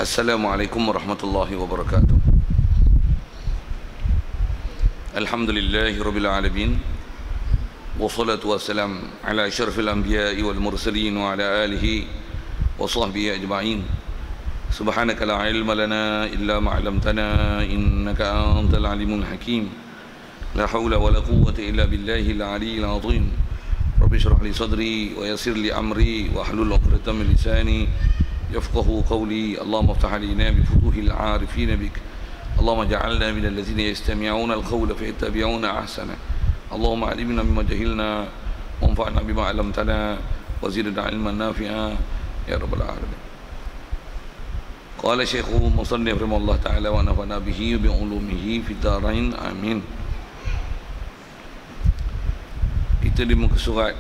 Assalamualaikum warahmatullahi wabarakatuh. Alhamdulillahi rabbil alamin. Wassalatu wassalam ala asyrafil anbiya'i wal mursalin wa ala alihi wa sahbihi ajma'in. Subhanaka la ilma lana illa ma 'allamtana innaka antal alimul hakim. La haula wa la quwwata illa billahil aliyyil azim. Rabbi shrah li sadri wa yassir li amri wa hlul 'uqdatam min lisani yafqahu qawli. Allahumma iftah 'alaina bi futuhil 'arifin bik. Allahumma ja'alna minal ladzina yastami'una al-qawla fayattabi'una ahsana. Allahumma 'allimna mimma jahilna wanfa'na bima 'allamtana wa zidna 'ilman nafi'a ya rabbal alamin. Qala Syekhul Musannif rahimahullah ta'ala wa nafa'na bihi bi 'ulumihi fid dharain amin. Kita di muka surat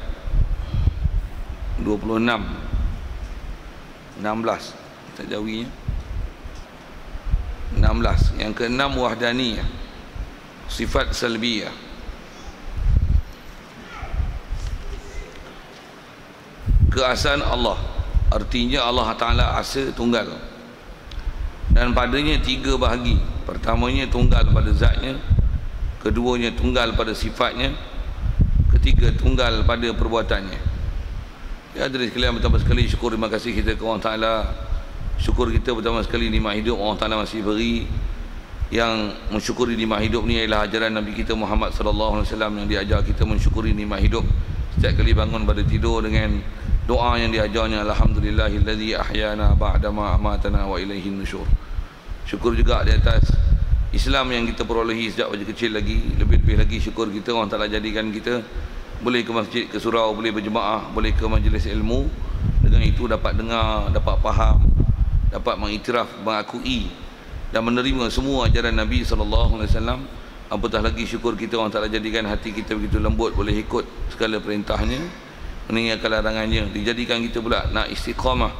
26 16 kita jawinya 16 yang ke-6 wahdaniyah, sifat salbiyah. Keasaan Allah, artinya Allah Ta'ala asa tunggal, dan padanya tiga bahagi. Pertamanya tunggal pada zatnya, keduanya tunggal pada sifatnya, ketiga tunggal pada perbuatannya. Ya, hadirin sekalian, pertama sekali syukur, terima kasih kita ke Allah Ta'ala. Syukur kita pertama sekali nikmat hidup Allah Ta'ala masih beri. Yang mensyukuri nikmat hidup ni ialah ajaran Nabi kita Muhammad sallallahu alaihi wasallam yang diajar kita mensyukuri nikmat hidup setiap kali bangun pada tidur dengan doa yang diajarnya, alhamdulillahillazi ahyana ba'dama amatana wa ilaihin nusyur. Syukur juga di atas Islam yang kita perolehi sejak wajah kecil lagi. Lebih-lebih lagi syukur kita Allah Ta'ala jadikan kita boleh ke masjid, ke surau, boleh berjemaah, boleh ke majlis ilmu. Dengan itu dapat dengar, dapat faham, dapat mengiktiraf, mengakui dan menerima semua ajaran Nabi SAW. Apatah lagi syukur kita Allah Ta'ala jadikan hati kita begitu lembut, boleh ikut segala perintahnya, meninggalkan larangannya. Dijadikan kita pula nak istiqamah,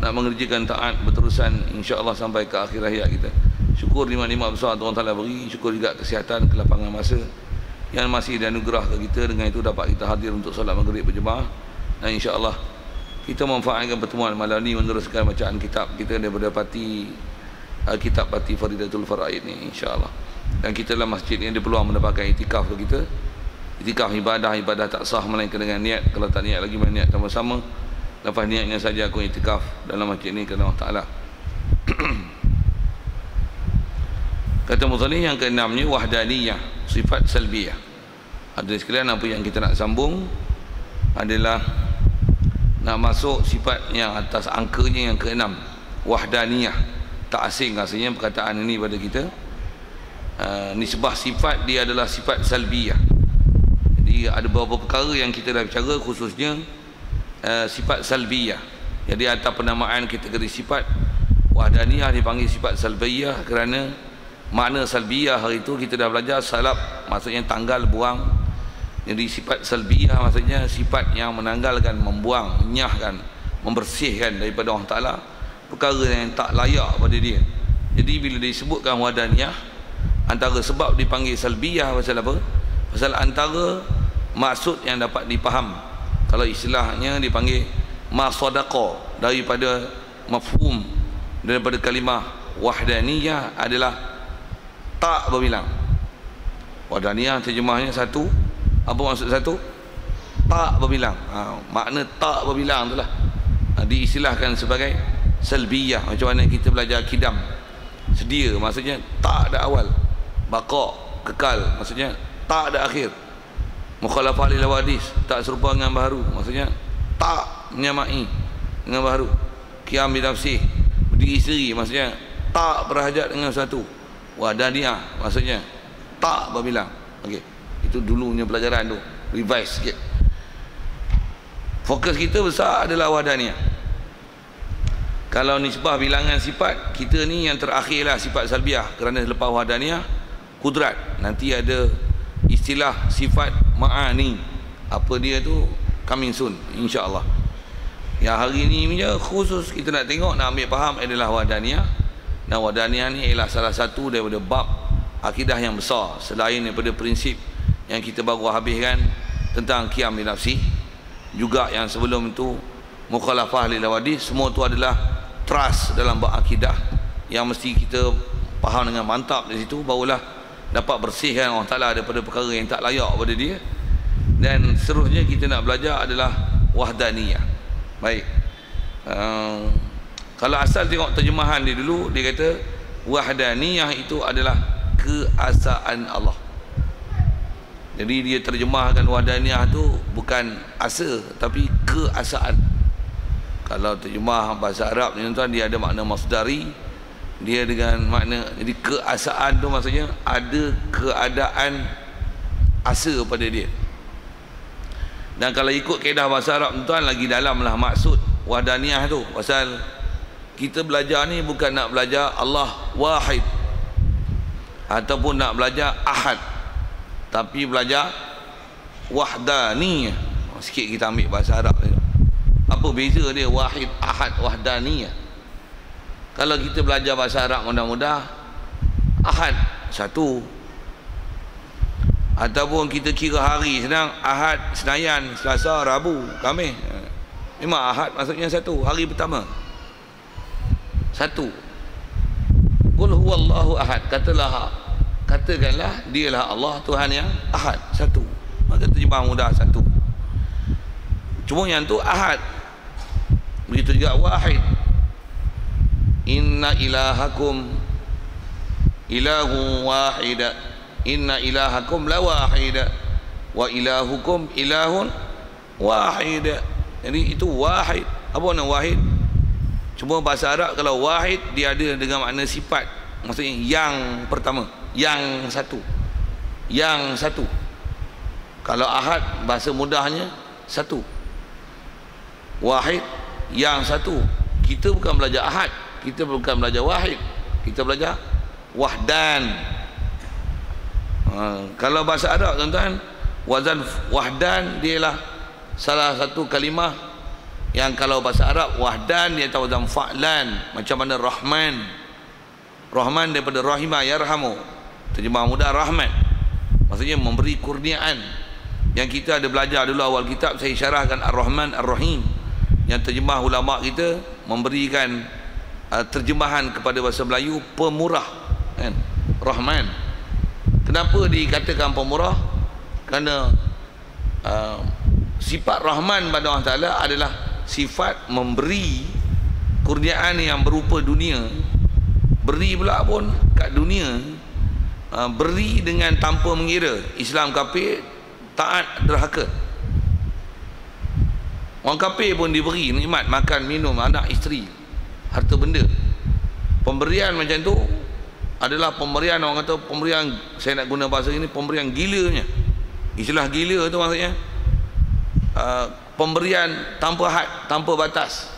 nak mengerjakan taat berterusan insya-Allah sampai ke akhir hayat kita. Syukur nikmat-nikmat besar Allah Ta'ala beri. Syukur juga kesihatan, kelapangan masa yang masih dianugerah ke kita. Dengan itu dapat kita hadir untuk solat maghrib berjemaah, dan insya-Allah kita memanfaatkan pertemuan malam ini meneruskan bacaan kitab kita daripada kitab Pati Faridatul Faraid ni insya-Allah. Dan kita dalam masjid ini ada peluang mendapatkan itikaf ke kita. Itikaf ibadah tak sah melainkan dengan niat. Kalau tak niat lagi, niat sama-sama. Lepas niatnya saja aku itikaf dalam masjid ini kerana Allah Ta'ala. Kata Musannif yang ke-6-nya wahdaniyah, sifat salbiyah. Hadirin sekalian, apa yang kita nak sambung adalah nak masuk sifat yang atas angkanya yang ke-6, wahdaniyah. Tak asing rasanya perkataan ini pada kita. Nisbah sifat dia adalah sifat salbiyah. Jadi ada beberapa perkara yang kita dah bicara, khususnya sifat salbiyah. Jadi atas penamaan kategori sifat wahdaniyah dipanggil sifat salbiyah kerana makna salbiyah hari itu kita dah belajar. Salab maksudnya tanggal, buang. Jadi sifat salbiyah maksudnya sifat yang menanggalkan, membuang, menyahkan, membersihkan daripada Allah Ta'ala perkara yang tak layak pada dia. Jadi bila disebutkan wahdaniyah, antara sebab dipanggil salbiyah pasal apa? Pasal antara maksud yang dapat dipaham. Kalau istilahnya dipanggil masadaqa, daripada mafhum daripada kalimah wahdaniyah adalah tak berbilang. Wahdaniyah terjemahnya satu. Apa maksud satu? Tak berbilang. Makna tak berbilang itulah diistilahkan sebagai salbiyah. Macam mana kita belajar kidam, sedia maksudnya tak ada awal. Baqa, kekal, maksudnya tak ada akhir. Mukhalafah lil hawadis, tak serupa dengan baharu, maksudnya tak menyamai dengan baharu. Qiyam bi nafsih, berdiri sendiri, maksudnya tak berhajat dengan sesuatu. Wahdaniyah maksudnya tak berbilang. Okey, itu dulunya pelajaran tu, revise sikit. Fokus kita besar adalah wahdaniyah. Kalau nisbah bilangan sifat, kita ni yang terakhirlah sifat salbiyah, kerana selepas wahdaniyah kudrat. Nanti ada istilah sifat ma'ani. Apa dia tu? Coming soon insya-Allah. Yang hari ni punya khusus kita nak tengok, nak ambil faham adalah wahdaniyah. Dan wahdaniyah ni ialah salah satu daripada bab akidah yang besar, selain daripada prinsip yang kita baru habiskan tentang qiyam bi nafsi, juga yang sebelum itu mukhalafah lil hawadis. Semua itu adalah trust dalam bab akidah yang mesti kita faham dengan mantap di situ, barulah dapat bersihkan Allah Ta'ala daripada perkara yang tak layak pada dia. Dan seterusnya kita nak belajar adalah wahdaniyah. Baik, kalau asal tengok terjemahan dia dulu, dia kata wahdaniyah itu adalah keasaan Allah. Jadi dia terjemahkan wahdaniyah tu bukan asa, tapi keasaan. Kalau terjemah bahasa Arab ni tuan, dia ada makna masdari, dia dengan makna, jadi keasaan tu maksudnya ada keadaan asa pada dia. Dan kalau ikut kaedah bahasa Arab tuan, lagi dalam lah maksud wahdaniyah tu. Pasal kita belajar ni bukan nak belajar Allah wahid ataupun nak belajar ahad, tapi belajar wahdaniyah. Sikit kita ambil bahasa Arab ni, apa beza dia wahid, ahad, wahdaniyah. Kalau kita belajar bahasa Arab mudah-mudah, ahad satu, ataupun kita kira hari senang, Ahad, Senayan, Selasa, Rabu, Khamis. Memang Ahad maksudnya satu, hari pertama satu. Qul huwallahu ahad, katakanlah dialah Allah, Tuhan yang ahad, satu. Maka terjemah mudah, satu. Cuma yang tu ahad. Begitu juga wahid. Inna ilahakum ilahun wahida, inna ilahakum la wahida wa ilahukum ilahun wahida. Jadi itu wahid. Apa makna wahid? Cuma bahasa Arab kalau wahid dia ada dengan makna sifat, maksudnya yang pertama, yang satu, yang satu. Kalau ahad bahasa mudahnya satu, wahid yang satu. Kita bukan belajar ahad, kita bukan belajar wahid, kita belajar wahdan. Kalau bahasa Arab tuan-tuan, wazan wahdan dialah salah satu kalimah yang kalau bahasa Arab wahdan dia tahu wazan fa'lan, macam mana Rahman. Rahman daripada rahimah yarhamu, terjemah mudah rahmat, maksudnya memberi kurniaan. Yang kita ada belajar dulu awal kitab, saya syarahkan Ar-Rahman Ar-Rahim, yang terjemah ulama kita memberikan terjemahan kepada bahasa Melayu pemurah, kan? Rahman. Kenapa dikatakan pemurah? Kerana sifat Rahman pada Allah Ta'ala adalah sifat memberi kurniaan yang berupa dunia. Beri pula pun kat dunia, beri dengan tanpa mengira Islam kafir, taat derhaka. Orang kafir pun diberi nikmat makan, minum, anak, isteri, harta benda. Pemberian macam tu adalah pemberian, orang kata pemberian, saya nak guna bahasa ini, pemberian gilanya. Istilah gila tu maksudnya pemberian tanpa had, tanpa batas.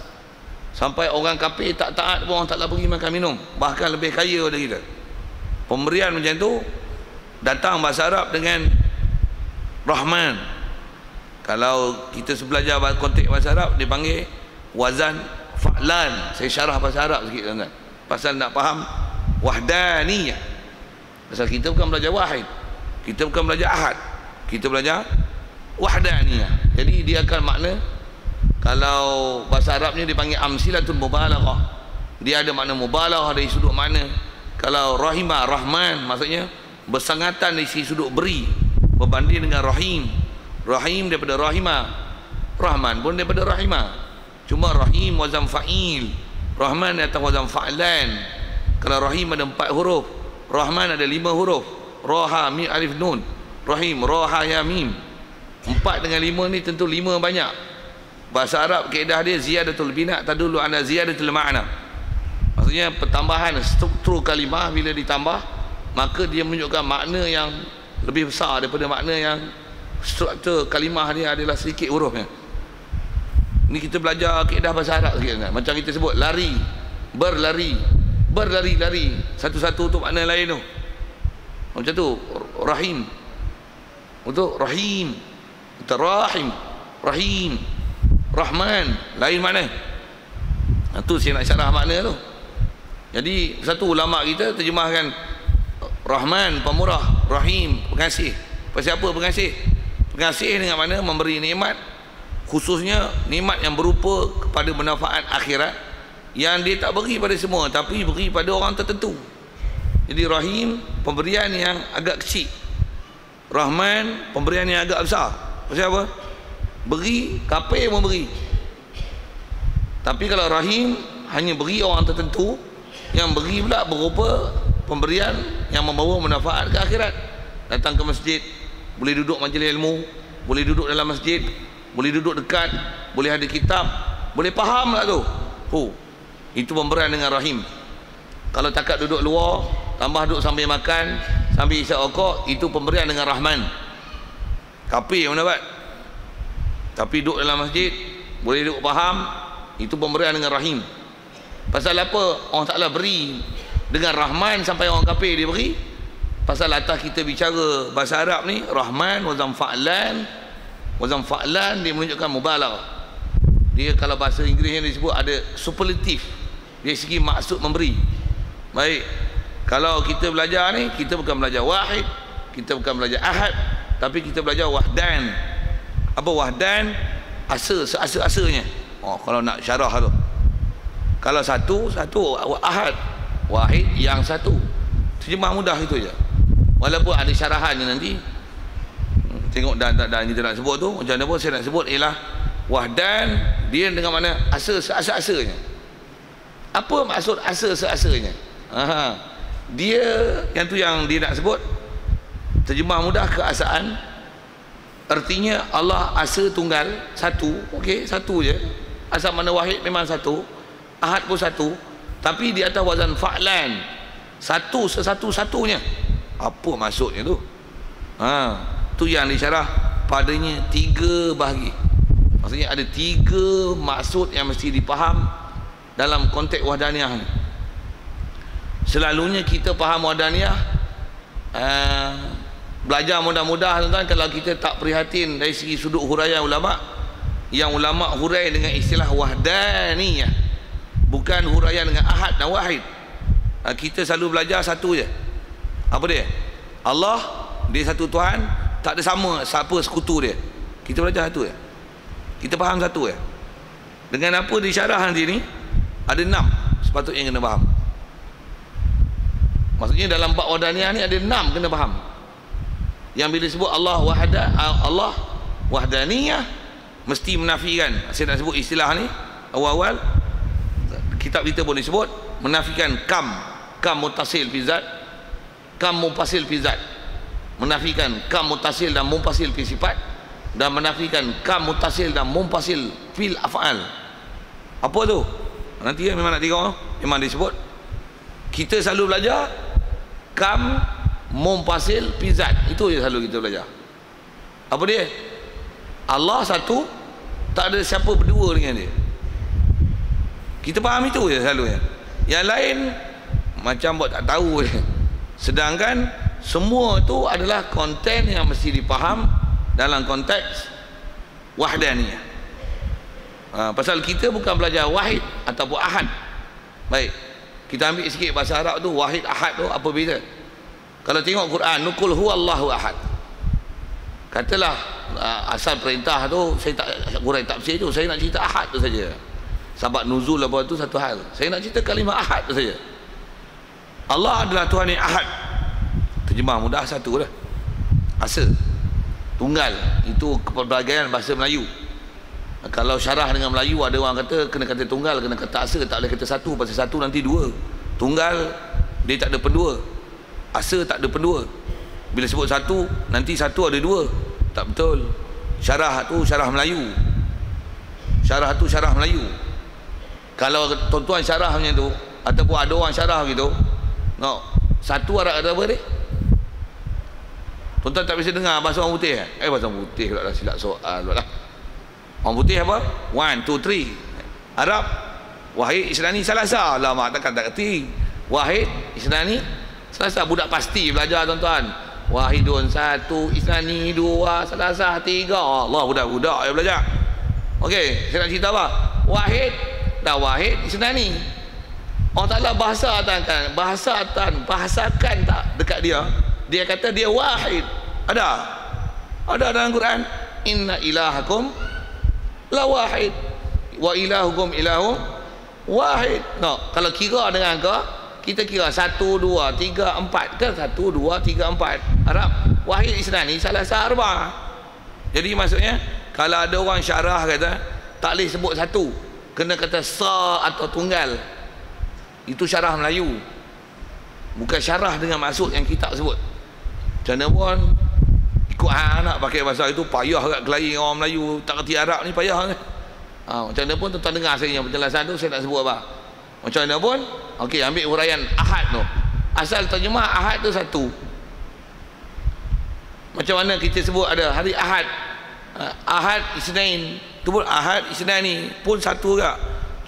Sampai orang kafir tak taat pun orang taklah pergi makan minum, bahkan lebih kaya daripada kita. Pemberian macam tu datang bahasa Arab dengan Rahman. Kalau kita belajar konteks bahasa Arab, dia panggil wazan fa'lan. Saya syarah bahasa Arab sikit tuan-tuan, pasal nak faham wahdaniyah. Pasal kita bukan belajar wahid, kita bukan belajar ahad, kita belajar wahdaniyah. Jadi dia akan makna, kalau bahasa Arabnya dipanggil amsilatul mubalaghah, dia ada makna mubalaghah dari sudut makna. Kalau rahimah, rahman, maksudnya bersangatan dari sudut beri, berbanding dengan rahim. Rahim daripada rahimah, rahman pun daripada rahimah. Cuma rahim wazan fa'il, rahman atas wazan fa'lan. Kalau rahim ada 4 huruf, rahman ada 5 huruf, ra ha mim alif nun. Rahim ra ha ya mim. 4 dengan 5 ni tentu 5 banyak. Bahasa Arab kaedah dia ziyadatul bina tadullu ala ziyadatul ma'na. Maksudnya pertambahan struktur kalimah bila ditambah, maka dia menunjukkan makna yang lebih besar daripada makna yang struktur kalimah dia adalah sedikit hurufnya. Ini kita belajar kaedah bahasa Arab sikit kan? Macam kita sebut lari, berlari, berlari-lari, satu-satu untuk makna lain tu. Macam tu rahim, untuk rahim, untuk rahim, rahim, rahman, lain makna. Itu saya nak syarah makna tu. Jadi satu ulama kita terjemahkan Rahman pemurah, Rahim pengasih. Pasal apa pengasih? Pengasih dengan mana memberi nikmat, khususnya nikmat yang berupa kepada manfaat akhirat, yang dia tak beri pada semua, tapi beri pada orang tertentu. Jadi Rahim pemberian yang agak kecil, Rahman pemberian yang agak besar. Pasal apa? Beri, kafir memberi. Tapi kalau Rahim hanya beri orang tertentu, yang beri pula berupa pemberian yang membawa manfaat ke akhirat. Datang ke masjid, boleh duduk majlis ilmu, boleh duduk dalam masjid, boleh duduk dekat, boleh ada kitab, boleh faham lah tu. Itu pemberian dengan Rahim. Kalau takat duduk luar, tambah duduk sambil makan, sambil isap rokok, itu pemberian dengan Rahman. Kafir yang mendapat. Tapi duduk dalam masjid, boleh duduk faham, itu pemberian dengan Rahim. Pasal apa orang Ta'ala beri dengan Rahman sampai orang kafir dia beri? Pasal atas kita bicara bahasa Arab ni, Rahman wazan fa'lan dia menunjukkan mubalaghah. Dia kalau bahasa Inggeris yang disebut ada superlatif dari segi maksud memberi. Baik, kalau kita belajar ni, kita bukan belajar wahid, kita bukan belajar ahad, tapi kita belajar wahdan. Apa wahdan? Asa-asanya. Kalau nak syarah tu, kalau satu ahad, wahid yang satu. Terjemah mudah itu je. Walaupun ada syarahannya nanti. Tengok dan kita nak sebut tu, macam mana pun saya nak sebut ialah wahdan, dia dengan mana asa-asanya. Apa maksud asa-asanya? Dia yang tu yang dia nak sebut. Terjemah mudah keasaan. Artinya Allah asa tunggal, satu. Okey, satu je. Asal mana wahid memang satu, ahad pun satu, tapi di atas wazan fa'lan, satu sesatu-satunya. Apa maksudnya tu? Tu yang disyarah padanya 3 bahagi. Maksudnya ada 3 maksud yang mesti dipaham dalam konteks wahdaniyah ni. Selalunya kita faham wahdaniyah, belajar mudah-mudah tuan-tuan, kalau kita tak prihatin dari segi sudut huraian ulama, yang ulama hurai dengan istilah wahdaniyah, bukan huraian dengan ahad dan wahid. Kita selalu belajar satu je. Apa dia? Allah, dia satu Tuhan, tak ada sama siapa sekutu dia. Kita belajar satu je, kita faham satu je. Dengan apa disyarah nanti ni, ada 6 sepatutnya kena faham. Maksudnya dalam bab wahdaniyah ni ada 6 kena faham. Yang bila sebut Allah wahdaniyah, mesti menafikan. Saya nak sebut istilah ni awal-awal, kitab kita pun disebut, menafikan kam mutasil fi zat, kam mufasil fi zat, menafikan kam mutasil dan mufasil fi sifat, dan menafikan kam mutasil dan mufasil fil af'al. Apa tu? Nanti memang nak tengok, memang disebut. Kita selalu belajar kam mufasil fi zat, itu je selalu kita belajar. Apa dia? Allah satu, tak ada siapa berdua dengan dia. Kita faham itu je selalunya. Yang lain macam buat tak tahu je. Sedangkan semua itu adalah konten yang mesti dipaham dalam konteks wahdaniyah. Pasal kita bukan belajar wahid ataupun ahad. Baik, kita ambil sikit bahasa Arab tu, wahid ahad tu apa beza? Kalau tengok Quran, nukul huwallahu ahad. Katalah asal perintah tu, saya tak kurang tafsir tu, saya nak cerita ahad tu saja. Sebab nuzul apa tu satu hal, saya nak cerita kalimah ahad tu saja. Allah adalah Tuhan yang ahad. Terjemah mudah satu lah, asa tunggal. Itu kepelbagaian bahasa Melayu. Kalau syarah dengan Melayu, ada orang kata kena kata tunggal, kena kata asa, tak boleh kata satu. Pasal satu nanti dua. Tunggal dia tak ada pendua, asa tak ada pendua. Bila sebut satu, nanti satu ada dua. Tak betul. Syarah tu syarah Melayu. Syarah tu syarah Melayu. Kalau tuan-tuan syarahnya tu, ataupun ada orang syarah gitu, no, satu Arab ada apa dia? Tuan-tuan tak bisa dengar bahasa orang putih. Bahasa orang putih pula dah silap soal pula. Orang putih apa? 1, 2, 3. Arab wahid isnani salasa. Lama takkan tak kerti. Wahid isnani salasa. Budak pasti belajar tuan-tuan. Wahidun 1, isnani 2, salasa 3. Allah, budak-budak yang belajar. Okey, saya nak cerita apa? Wahid dan wahid isnani. Allah Ta'ala bahasakan tak dekat dia. Dia kata dia wahid. Ada dalam Quran. Inna ilahakum la wahid wa ilahukum ilahum wahid. No, kalau kira dengan kau, kita kira 1, 2, 3, 4 ke 1, 2, 3, 4. Arab wahid isnani salah arba. Jadi maksudnya kalau ada orang syarah kata tak boleh sebut satu, kena kata sa atau tunggal. Itu syarah Melayu, bukan syarah dengan maksud yang kita sebut. Macam mana pun ikut nak pakai bahasa itu payah kat kelahi orang Melayu tak kerti Arab ni, payah kan. Macam mana pun tuan-tuan dengar saya penjelasan tu, saya tak sebut apa. Macam mana pun, okey, ambil huraian ahad tu. Asal terjemah ahad tu satu. Macam mana kita sebut ada hari ahad, ahad isnain tu pun ahad isnani pun satu juga.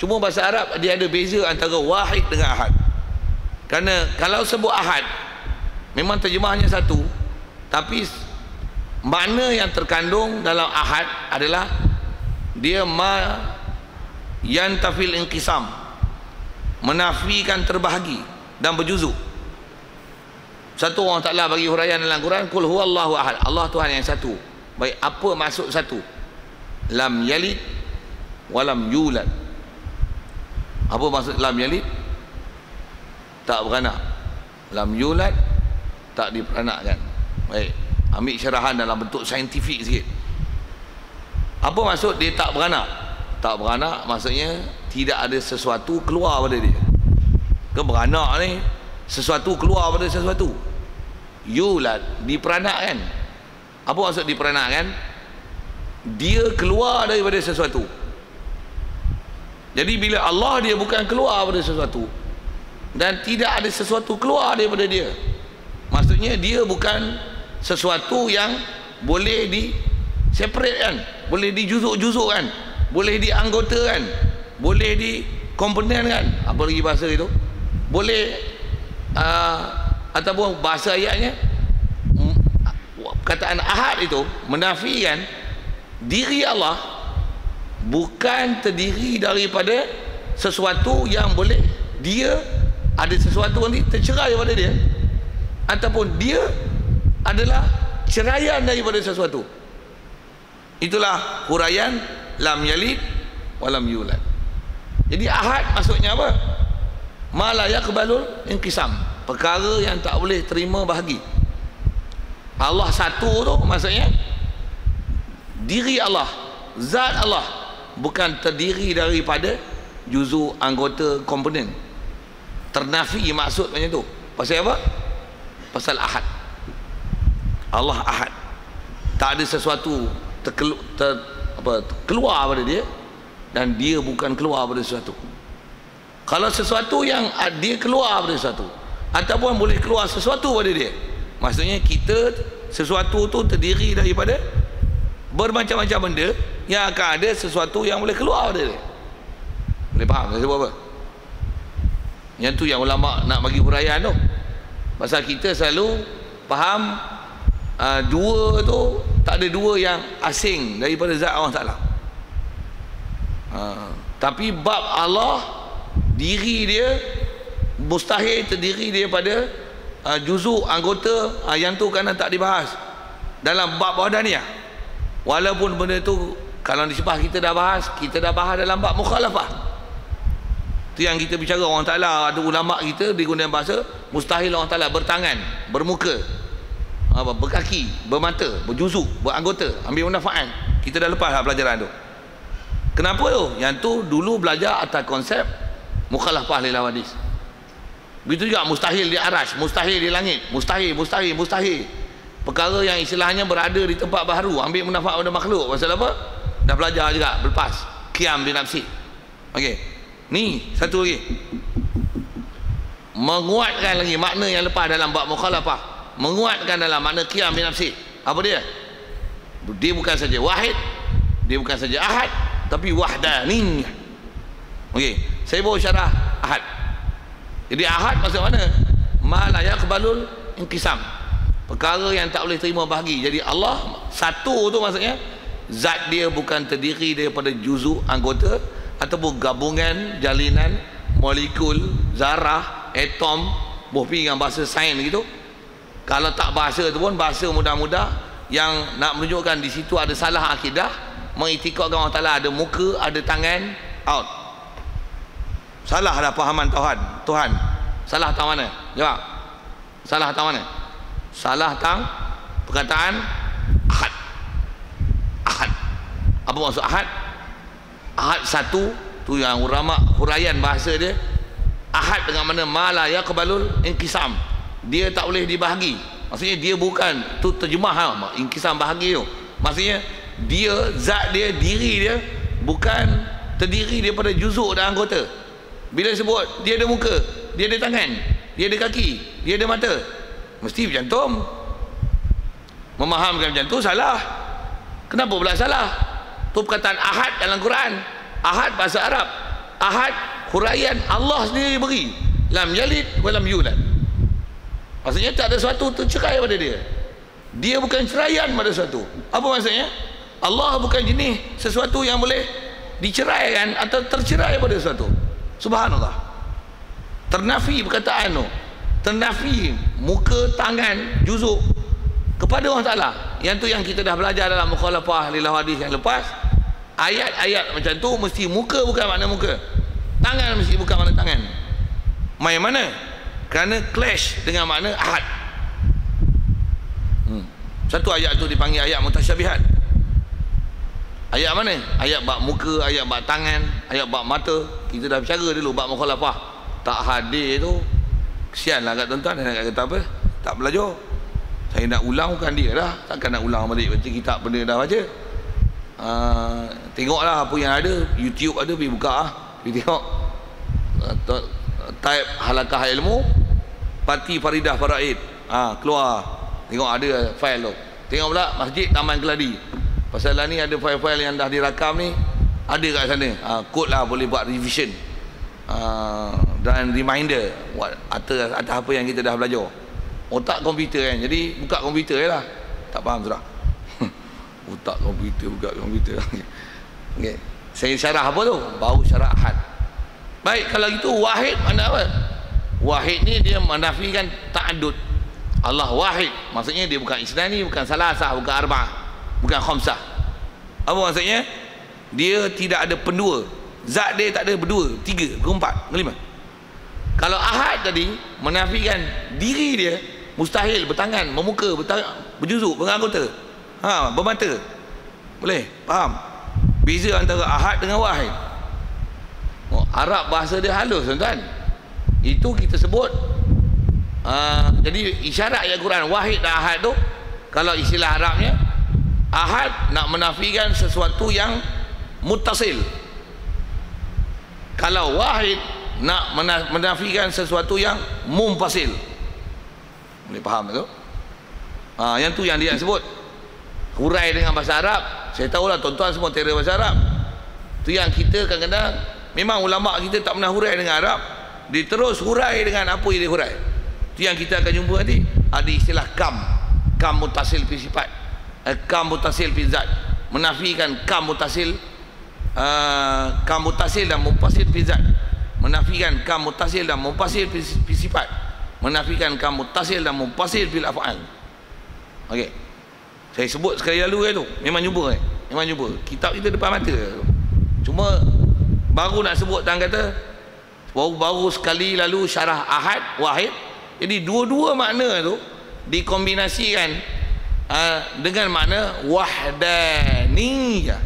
Cuma bahasa Arab dia ada beza antara wahid dengan ahad. Kerana kalau sebut ahad memang terjemahnya satu, tapi makna yang terkandung dalam ahad adalah dia ma yantafil inqisam, menafikan terbahagi dan berjuzuk. Satu orang Ta'ala bagi huraian dalam Quran, qul huwallahu ahad, Allah Tuhan yang satu. Baik, apa maksud satu? Lam yalid walam yulad. Apa maksud lam yalid? Tak beranak. Lam yulad, tak diperanakkan. Baik, ambil syarahan dalam bentuk saintifik sikit. Apa maksud dia tak beranak? Tak beranak maksudnya tidak ada sesuatu keluar pada dia. Ke beranak ni sesuatu keluar pada sesuatu. Yulad, diperanakkan. Apa maksud diperanakkan? Dia keluar daripada sesuatu. Jadi bila Allah, dia bukan keluar daripada sesuatu dan tidak ada sesuatu keluar daripada dia. Maksudnya dia bukan sesuatu yang boleh di separate kan, boleh dijuzuk-juzukkan, boleh dianggotakan, boleh dikomponenkan. Apa lagi bahasa itu? Boleh ataupun bahasa ayatnya, kataan ahad itu menafikan diri Allah bukan terdiri daripada sesuatu yang boleh dia ada sesuatu yang tercerai daripada dia, ataupun dia adalah ceraian daripada sesuatu. Itulah huraian lam yalid walam yulad. Jadi ahad maksudnya apa? Ma la yaqbalul inqisam, perkara yang tak boleh terima bahagi. Allah satu tu maksudnya diri Allah, zat Allah bukan terdiri daripada juzuk, anggota, komponen. Ternafi maksud macam tu. Pasal apa? Pasal ahad. Allah ahad, tak ada sesuatu keluar pada dia, dan dia bukan keluar pada sesuatu. Kalau sesuatu yang dia keluar pada sesuatu, ataupun boleh keluar sesuatu pada dia, maksudnya kita sesuatu tu terdiri daripada bermacam-macam benda yang akan ada sesuatu yang boleh keluar dari dia. Boleh faham saya sebut apa? Yang tu yang ulama nak bagi huraian tu. Pasal kita selalu faham dua tu, tak ada dua yang asing daripada zat Allah Ta'ala. Tapi bab Allah, diri dia mustahil terdiri daripada juzuk, anggota. Yang tu kerana tak dibahas dalam bab wahdaniyah. Walaupun benda tu kalau disebah kita dah bahas dalam bab mukhalafah. Itu yang kita bicara orang Ta'ala. Ada ulama kita digunakan bahasa mustahil orang Ta'ala bertangan, bermuka, berkaki, bermata, berjuzuk, beranggota, ambil manfaat. Kita dah lepas lah pelajaran tu. Kenapa tu? Yang tu dulu belajar atas konsep mukhalafah lil hawadis. Begitu juga mustahil di arash, mustahil di langit, mustahil. Perkara yang istilahnya berada di tempat baharu, ambil manfaat pada makhluk. Pasal apa? Dah belajar juga, berlepas. Qiyam bi nafsi. Okey. Ni satu lagi, menguatkan lagi makna yang lepas dalam bab mukhalafah, menguatkan dalam makna qiyam bi nafsi. Apa dia? Dia bukan saja wahid, dia bukan saja ahad, tapi wahdani. Okey, saya bawa syarah ahad. Jadi ahad maksud mana? Ma la yaqbalul inqisam, perkara yang tak boleh terima bahagi. Jadi Allah satu tu maksudnya zat dia bukan terdiri daripada juzuk, anggota, ataupun gabungan jalinan molekul, zarah, atom, bohpi dengan bahasa sains gitu. Kalau tak bahasa tu pun bahasa mudah-mudah yang nak menunjukkan di situ ada salah akidah, mengiktikadkan Allah Ta'ala ada muka, ada tangan, out. Salah dah pahaman Tuhan. Salah tang mana? Jawab. Salah tang mana? Salah tang perkataan ahad. Ahad. Apa maksud ahad? Ahad satu tu yang ulama huraian bahasa dia. Ahad dengan mana mala yaqbalul inqisam. Dia tak boleh dibahagi. Maksudnya dia bukan tu terjemah inqisam bahagi tu. Maksudnya dia zat dia, diri dia bukan terdiri daripada juzuk dan anggota. Bila sebut dia ada muka, dia ada tangan, dia ada kaki, dia ada mata, mesti bercantum. Memahamkan macam tu salah. Kenapa pula salah? Tu perkataan ahad dalam Quran. Ahad bahasa Arab. Ahad huraian Allah sendiri beri. Lam yalid wa lam yulad. Maksudnya tak ada sesuatu tercerai pada dia. Dia bukan ceraian pada sesuatu. Apa maksudnya? Allah bukan jenis sesuatu yang boleh diceraikan atau tercerai pada sesuatu. Subhanallah. Ternafi perkataan tu. Ternafi muka, tangan, juzuk kepada Allah Ta'ala. Yang tu yang kita dah belajar dalam mukhalafah lil hadis yang lepas. Ayat-ayat macam tu mesti muka bukan makna muka, tangan mesti bukan makna tangan. Main mana? Kerana clash dengan makna ahad. Satu ayat tu dipanggil ayat mutasyabihat. Ayat mana? Ayat bab muka, ayat bab tangan, ayat bab mata. Kita dah bicara dulu bab mukhalafah. Tak hadir tu kesianlah kat tuan-tuan. Dia nak kata apa? Tak belajar. Saya nak ulang bukan dia dah. Takkan nak ulang balik baca kitab benda dah baca. Tengoklah apa yang ada. YouTube ada, pergi buka pergi tengok. Type halakah ilmu Parti Faridah Faraid. Keluar. Tengok ada file tu. Tengok pula Masjid Taman Keladi. Pasal lah ni ada file-file yang dah dirakam ni, ada kat sana. Kod lah boleh buat revision dan reminder atas apa yang kita dah belajar. Otak komputer kan. Jadi buka komputer je lah. Tak faham sudah. Otak komputer, buka komputer. Okay. Saya syarah apa tu? Baru syarah ahad. Baik, kalau itu wahid mana apa? Wahid ni dia menafikan ta'addud. Allah wahid. Maksudnya dia bukan isnani, bukan salasah, bukan arba'ah, bukan khamsah. Apa maksudnya? Dia tidak ada pendua. Zat dia tak ada berdua, tiga, berempat, berlima. Kalau ahad tadi menafikan diri dia, mustahil bertangan, memuka, berjuzuk, beranggota, bermata. Boleh? Faham? Beza antara ahad dengan wahid. Arab bahasa dia halus tuan-tuan. Itu kita sebut jadi isyarat ayat Quran wahid dan ahad tu, kalau istilah Arabnya, ahad nak menafikan sesuatu yang muttasil. Kalau wahid nak menafikan sesuatu yang munfasil. Boleh faham tu? Yang tu yang dia sebut hurai dengan bahasa Arab. Saya tahulah tuan-tuan semua terer bahasa Arab. Tu yang kita kadang-kadang memang ulama kita tak pernah hurai dengan Arab, dia terus hurai dengan apa yang dia hurai. Tu yang kita akan jumpa nanti. Ada istilah kam mutasil fi sifat, kam mutasil fi zat, menafikan kam mutasil dan mufasil fi zat, menafikan kam mutasil dan mufasil fi sifat, menafikan kam mutasil dan mufasil fil af'al. Okey. Saya sebut sekali lalu tu, memang jumpa memang jumpa. Kitab kita depan mata. Cuma baru nak sebut dan kata baru sekali lalu syarah ahad wahid. Jadi dua-dua makna tu dikombinasikan dengan makna wahdaniyah.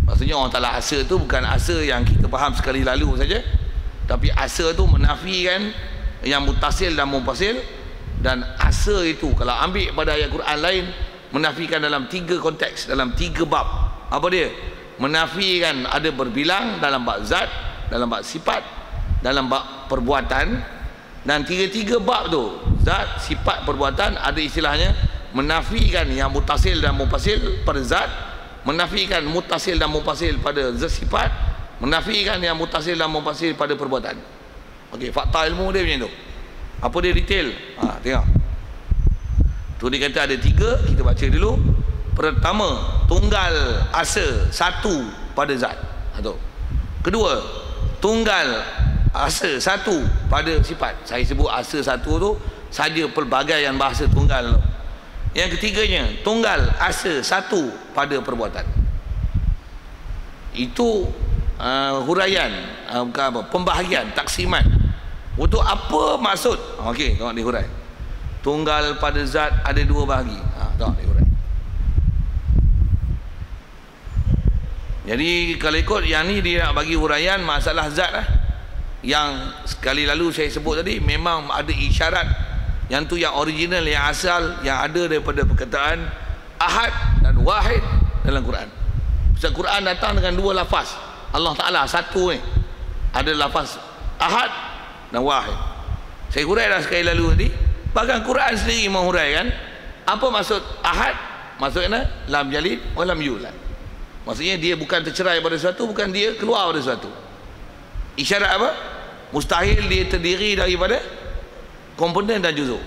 Maksudnya orang Ta'ala asa tu bukan asa yang kita faham sekali lalu saja, tapi asa tu menafikan yang mutasil dan munfasil. Dan asa itu kalau ambil pada ayat Quran lain menafikan dalam tiga konteks, dalam tiga bab. Apa dia? Menafikan ada berbilang dalam bab zat, dalam bab sifat, dalam bab perbuatan. Dan tiga-tiga bab tu, zat, sifat, perbuatan, ada istilahnya menafikan yang mutasil dan munfasil pada zat, menafikan mutasil dan munfasil pada zat sifat, menafikan yang mutasil dan munfasil pada perbuatan. Okey, fakta ilmu dia macam tu. Apa dia detail? Tengok. Tu dia kata ada tiga, kita baca dulu. Pertama, tunggal asa satu pada zat. Satu. Kedua, tunggal asa satu pada sifat. Saya sebut asa satu tu saja pelbagaian bahasa tunggal. Yang ketiganya, tunggal asa satu pada perbuatan. Itu huraian, bukan apa, pembahagian, taksiman. Untuk apa maksud? Okey, tengok dihurai. Tunggal pada zat ada dua bahagi. Tengok dihurai. Jadi kalau ikut yang ni dia nak bagi huraian masalah zat lah. Yang sekali lalu saya sebut tadi memang ada isyarat yang tu yang original, yang asal, yang ada daripada perkataan ahad dan wahid dalam Quran. Sebab Quran datang dengan dua lafaz. Allah Ta'ala satu ni. Ada lafaz ahad dan wahid. Saya hurai dah sekali lalu tadi. Bahkan Quran sendiri menghuraikan apa maksud ahad. Maksudnya lam yalid wa lam yulad. Maksudnya dia bukan tercerai pada sesuatu, bukan dia keluar pada sesuatu. Isyarat apa? Mustahil dia terdiri daripada komponen dan juzuk.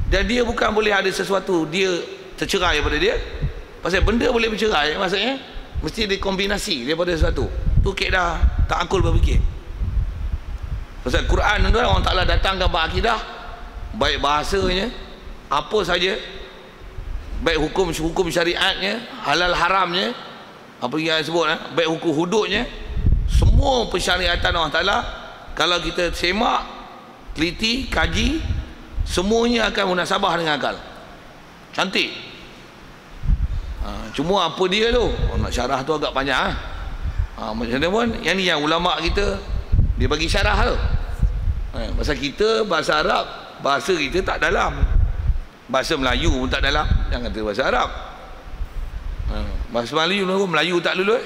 Dan dia bukan boleh ada sesuatu dia tercerai daripada dia. Pasal benda boleh bercerai, maksudnya mesti dikombinasi daripada sesuatu. Tu kaedah ta'akul berfikir. Pasal Quran tu orang Ta'ala datangkan berakidah, baik bahasanya, apa saja, baik hukum syariatnya, halal haramnya, apa yang sebut, baik hukum hududnya, semua pensyariatan Allah Ta'ala kalau kita semak, teliti, kaji, semuanya akan munasabah dengan akal. Cantik. Cuma apa dia tu, nak syarah tu agak panjang. Macam mana pun, yang ni yang ulama kita dia bagi syarah tu. Pasal kita bahasa Arab, bahasa kita tak dalam, bahasa Melayu pun tak dalam, jangan kata bahasa Arab. Bahasa Melayu tak lulus,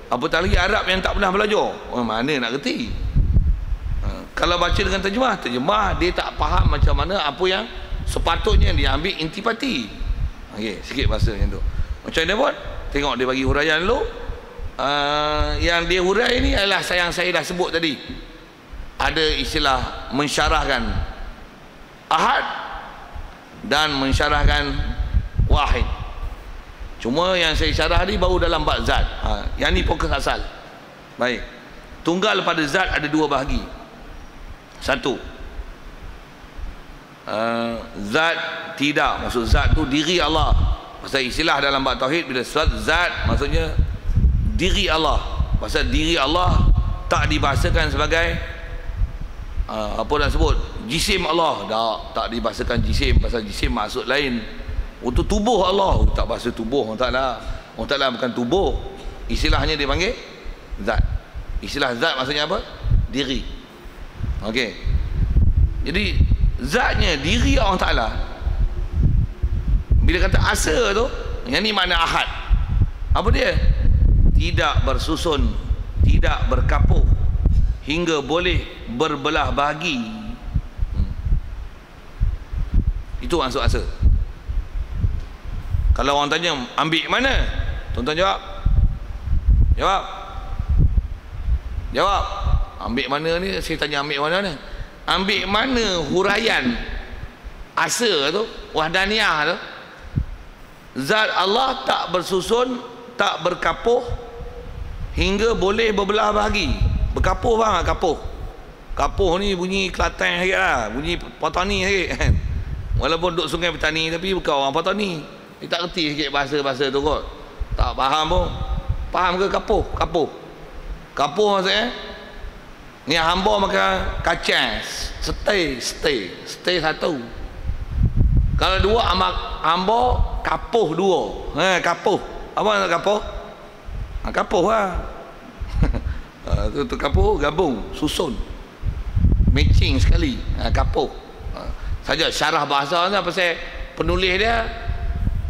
apatah lagi Arab yang tak pernah belajar, mana nak kerti. Kalau baca dengan terjemah dia tak faham macam mana apa yang sepatutnya dia ambil intipati. Okey, sikit bahasa macam tu. Macam mana pun, tengok dia bagi huraian dulu. Yang dia hurai ni adalah yang saya dah sebut tadi. Ada istilah mensyarahkan ahad dan mensyarahkan wahid. Cuma yang saya syarah ni baru dalam bab zat. Yang ni fokus asal. Baik. Tunggal pada zat ada dua bahagi. Satu, zat tidak, maksud zat tu diri Allah. Pasal istilah dalam bab tauhid bila zat maksudnya diri Allah. Pasal diri Allah tak dibahasakan sebagai apa nak sebut, jisim Allah. Tak dibahasakan jisim, pasal jisim maksud lain. Untuk tubuh Allah tak bahasa tubuh Allah Ta'ala. Allah Ta'ala bukan tubuh. Istilahnya dia panggil zat. Istilah zat maksudnya apa? Diri. Okey. Jadi zatnya diri Allah Ta'ala. Bila kata asa tu, yang ni makna ahad. Apa dia? Tidak bersusun, tidak berkapuh, hingga boleh berbelah bahagi. Itu maksud asa. Kalau orang tanya ambil mana, tuan-tuan jawab. Jawab. Ambil mana ni, saya tanya ambil mana ni? Ambil mana huraian asa tu, wahdaniyah tu. Zat Allah tak bersusun, tak berkapuh, hingga boleh berbelah bahagi. Berkapuh bang, kapuh. Kapuh ni bunyi Kelantan sikit lah, bunyi Patani sikit kan. Walaupun duduk Sungai Petani tapi bukan orang Patani. Dia tak kerti sikit bahasa-bahasa tu kot. Tak faham pun. Faham ke kapuh? Kapuh. Kapuh maksudnya ni hamba makan kacang, stay satu. Kalau dua hamba kapuh dua. Kapuh. Apa nak kapuh? Kapuh lah. Tu kapuh gabung, susun, matching sekali. Kapuh. Saja syarah bahasa ni pasal penulis dia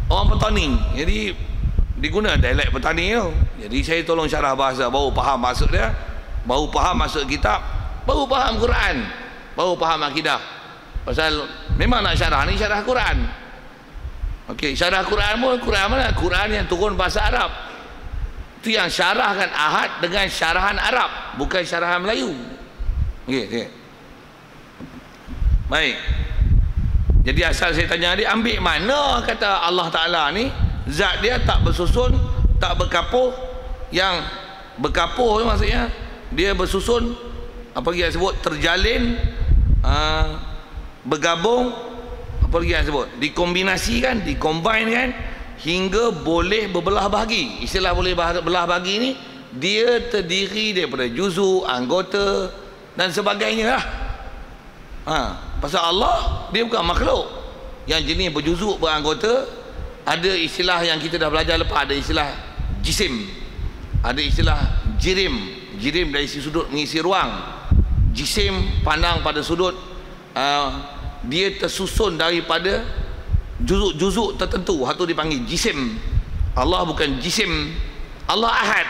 orang petani. Jadi diguna dialek petani tu. Jadi saya tolong syarah bahasa, baru faham maksud dia, baru faham maksud kitab, baru faham Quran, baru faham akidah. Pasal memang nak syarah ni syarah Quran. Okey, syarah Quran pun Quran mana? Quran yang turun bahasa Arab. Itu yang syarahkan ahad dengan syarahan Arab, bukan syarahan Melayu. Okey. Baik. Jadi asal saya tanya dia, ambil mana kata Allah Ta'ala ni zat dia tak bersusun, tak berkapuh. Yang berkapuh tu maksudnya dia bersusun, apa lagi yang sebut, terjalin, bergabung, apa lagi yang sebut, dikombinasikan, dikombinekan hingga boleh berbelah bahagi. Istilah boleh belah bahagi ni dia terdiri daripada juzuk, anggota dan sebagainya lah. Pasal Allah dia bukan makhluk yang jenis berjuzuk, beranggota. Ada istilah yang kita dah belajar lepas, ada istilah jisim, ada istilah jirim. Jirim dari sudut mengisi ruang, jisim pandang pada sudut dia tersusun daripada juzuk-juzuk tertentu, itu dipanggil jisim. Allah bukan jisim, Allah ahad.